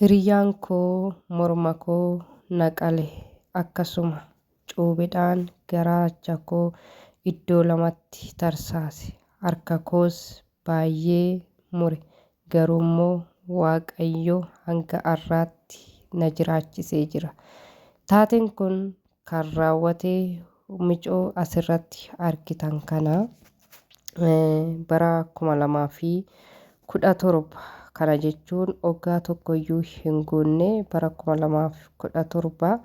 Hiriyyaan koo morma koo naqale akkasuma cuubidhaan garaacha koo iddoo lamatti tarsaase. Harka koos baay'ee mure. Garuummoo Waaqayyo hanga har'aatti na jiraachisee jira. Taateen kun kan raawwate micoo asirratti argitan kana bara 2017 kana jechuun waggaa tokkoyyuu hin guunne bara 2017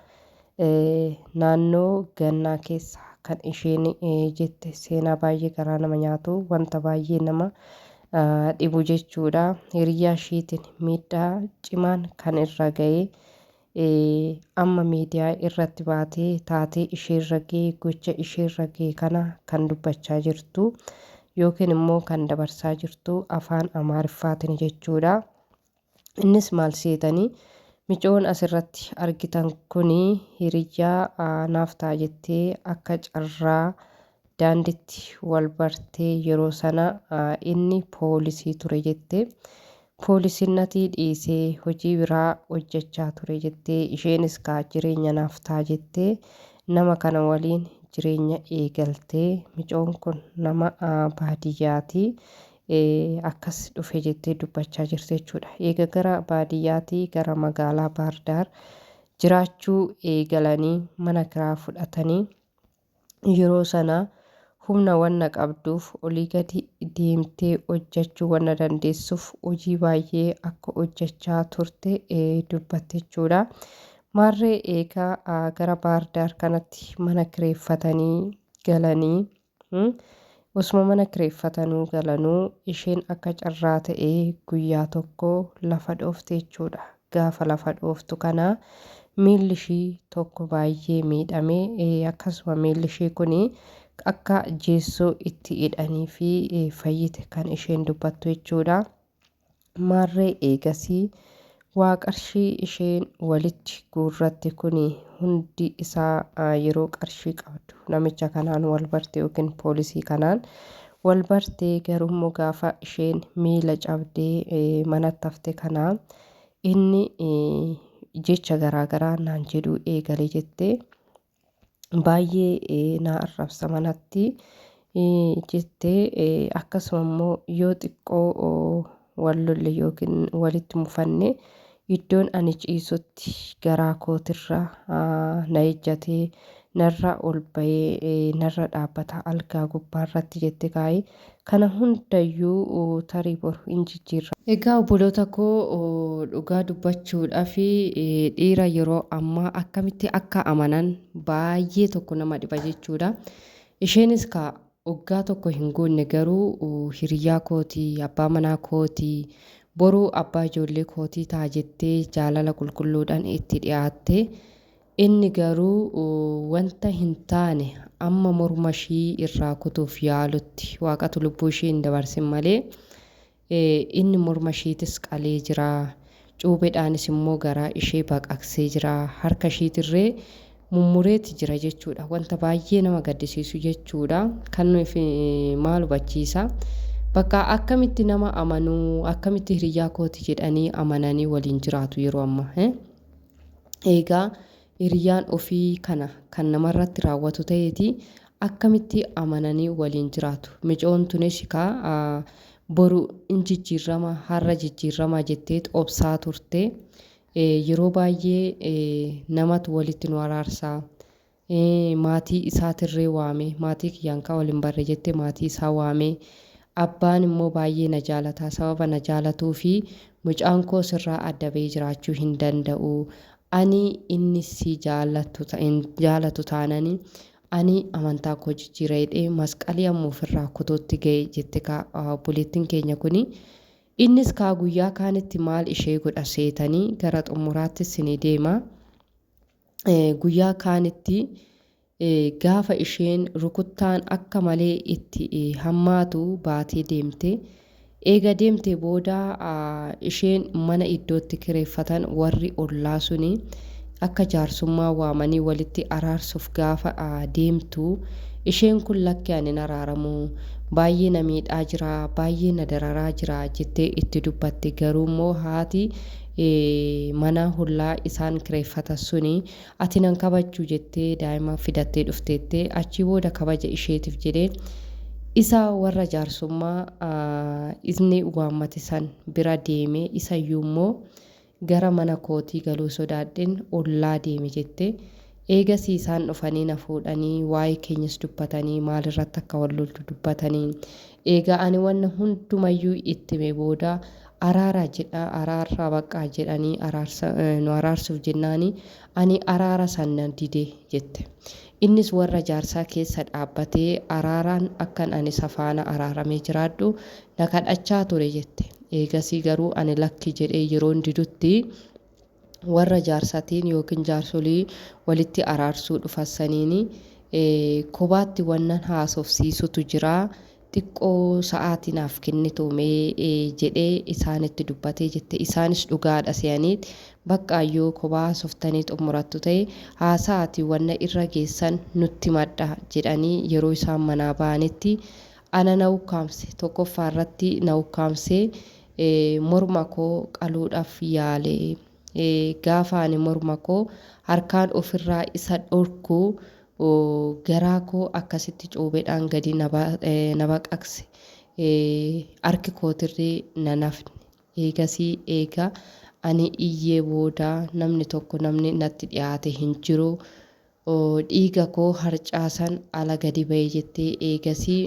naannoo gannaa keessa kan isheen jette seenaa baay'ee garaa nama nyaatu wanta baay'ee nama dhibu jechuudha. Hiriyyaa isheetiin miidhaa cimaan kan irra ga'e amma miidiyaa irratti baatee taatee isheerra ga'e gocha isheerra ga'e kana kan dubbachaa jirtu yookiin immoo kan dabarsaa jirtu afaan Amaariffaatiin jechuudha. Innis maal seetanii micoon asirratti argitan kuni hiriyyaa naaf ta'a jettee akka carraa daanditti wal bartee yeroo sana inni poolisii ture jettee poolisiinnatii dhiisee hojii biraa hojjechaa ture jettee isheenis kaa jireenya naaf ta'a jettee nama kana waliin jireenya eegaltee micoon kun nama baadiyyaatii akkas dhufe jettee dubbachaa jirti jechuudha. Eega gara baadiyyaatii gara magaalaa Baardaar jiraachuu eegalanii mana kiraa fudhatanii yeroo sana humna wanna qabduuf olii gadi deemtee hojjechuu wanna dandeessuuf hojii baay'ee akka hojjechaa turte dubbatte jechuudha. Maarree eegaa gara Baardaar kanatti mana kireeffatanii galanii osuma mana kireeffatanuu galanuu isheen akka carraa ta'ee guyyaa tokko lafa dhoofte jechuudha. Gaafa lafa dhooftu kana miilli ishii tokko baay'ee miidhamee akkasuma miilli ishii kuni akka jeessoo itti hidhanii fi fayyite kan isheen dubbattu jechuudha. Maarree eegasii waa qarshii isheen walitti guurratte kuni hundi isaa yeroo qarshii qabdu namicha kanaan wal barte yookiin poolisii kanaan wal bartee garuummoo gaafa isheen miila cabdee manatti hafte kana inni jecha garaagaraa naan jedhuu eegale jettee baay'ee na arrabsa manatti jettee akkasuma immoo yoo xiqqoo wal lolle yookiin walitti mufanne iddoon ani ciisutti garaa kootirra na ejjatee narra ol bahee narra dhaabbata algaa gubbaarratti jette kaa'ee kana hundayyuu tarii boru hin jijjiirra. Egaa obboloota koo dhugaa dubbachuudhaa fi dhiira yeroo ammaa akkamitti akka amanan baay'ee tokko nama dhiba jechuudha. Isheenis ka waggaa tokko hin goonne garuu hiriyyaa kootii abbaa manaa kootii boruu abbaa ijoollee kootii ta'a jettee jaalala qulqulluudhaan itti dhiyaatte. Inni garuu wanta hin taane amma morma ishii irraa kutuuf yaalutti waaqatu lubbuu ishii hin dabarsin malee inni morma ishiitis qalee jira. Cuubeedhaanis immoo garaa ishee baqaqsee jira. Harka ishiitirree mummureeti jira jechuudha. Wanta baay'ee nama gaddisiisu jechuudha. Kan nuuf maal hubachiisa? Bakka akkamitti nama amanuu akkamitti hiriyyaa kooti jedhanii amananii waliin jiraatu yeroo ammaa. Eegaa hiriyyaan ofii kana kan namarratti raawwatu ta'eeti akkamitti amananii waliin jiraatu. Micoon tunis kaa boru in jijjiirama har'a jijjiirama jettee obsaa turte. Yeroo baay'ee namatu walitti nu araarsaa. Maatii isaatirree waame maatii kiyyaan kaa waliin barre jettee maatii isaa waame. Abbaan immoo baay'ee na jaalataa sababa na jaalatuu fi mucaan koo sirraa adda bahee jiraachuu hin danda'u. Ani inni si jaalatu taananii ani amantaa koo jijjiira jedhee masqalii ammoo ofirraa kutuutti ga'e jette obboleettiin keenya kuni. Innis kaa guyyaa kaanitti maal ishee godha seetanii gara xumuraattis ni deema. Guyyaa kaanitti gaafa isheen rukuttaan akka malee itti hammaatu baatee deemte. Eega deemte booda isheen mana iddootti kireeffatan warri ollaa suni akka jaarsummaa waamanii walitti araarsuuf gaafa deemtu isheen kun lakki ani araaramu baay'ee na miidhaa jira baay'ee na dararaa jira jettee itti dubbatte. Garuu immoo haati mana hollaa isaan kireeffatan suni ati nan kabajuu jettee daa'ima fidattee dhufteettee achi booda kabaja isheetiif jedhee isa warra jaarsummaa inni waammate san bira deeme isayyuu immoo gara mana kootii galuu sodaadheen ollaa deeme jette. Eegasii isaan dhufanii na fuudhanii waa'ee keenyas dubbatanii maalirratti akka wal loltu dubbatanii eegaa ani wanna hundumayyuu itti hime booda araara jedha araarraa baqqaa jedhanii nu araarsuuf jennaanii ani araara sana dide jette. Innis warra jaarsaa keessa dhaabbatee araaraan akkan ani safaana araaramee jiraadhu na kadhachaa ture jette. Eegasii garuu ani lakki jedhee yeroon didutti warra jaarsatiin yookiin jaarsolii walitti araarsuu dhufassaniini kophaatti wannan haasofsiisutu jira xiqqoo sa'aatinaaf kennituumee jedhee isaanitti dubbatee jette. Isaanis dhugaadha se'aniit baqqaayyoo kophaa haasoftanii xumurattu ta'e haasa'aati wanna irra geessan nutti madda jedhanii yeroo isaan manaa ba'anitti ana na ukkaamse tokkoffaa irratti na ukkaamsee morma koo qaluudhaaf yaale. Gaafa ani morma koo harkaan ofirraa isa dhorkuu garaa koo akkasitti cuubeedhaan gadi na baqaqse. Harki kootirree na nafne. Eegasii eegaa ani iyyee booda namni tokko namni natti dhiyaate hin jiru. Dhiiga koo harcaasan ala gadi ba'e jettee eegasii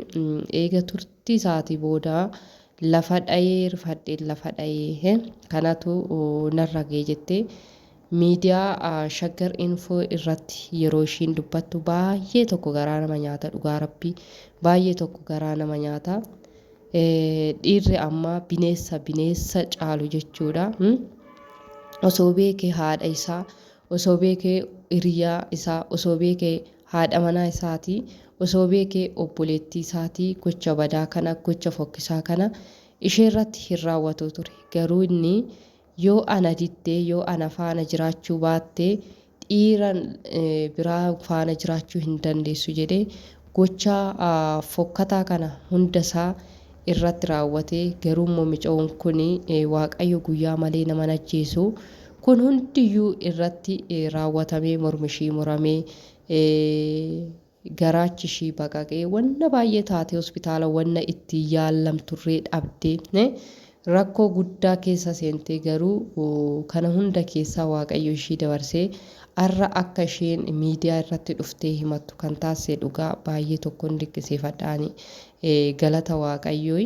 eega turtii isaatii booda lafa dhayee rifadheen lafa dhayee kanatu narra ga'e jettee miidiyaa shaggar infoo irratti yeroo ishiin dubbattu baay'ee tokko garaa nama nyaata dhugaa rabbii baay'ee tokko garaa nama nyaata. Dhiirri amma bineessa caalu jechuudha. Osoo beekee haadha isaa osoo beekee hiriyaa isaa osoo beekee haadha manaa isaatii osoo beekee obboleettii isaatii gocha badaa kana gocha fokkisaa kana ishee irratti hin raawwatu ture. Garuu inni yoo ana diddee yoo ana faana jiraachuu baattee dhiira biraa faana jiraachuu hin dandeessu jedhee gocha fokkataa kana hundasaa irratti raawwatee garuu mucaan kun waaqayyo guyyaa malee nama ajjeesu kun hundiyyuu irratti raawwatamee mormishii muramee garaachi ishii baqaqee wanna baay'ee taatee hospitaala wanna itti yaallamturree dhabdee rakkoo guddaa keessa seentee garuu kana hunda keessaa waaqayyo ishii dabarsee har'a akka isheen miidiyaa irratti dhuftee himattu kan taasise dhugaa baay'ee tokkoon dinqisiifadhaanii galata waaqayyoo.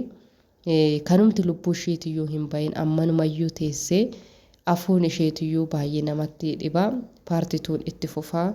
Kanumti lubbuu isheetiyyuu hin bahin ammanumayyuu teessee afuun isheetiyyuu baay'ee namatti dhiba. Paartituun itti fufaa.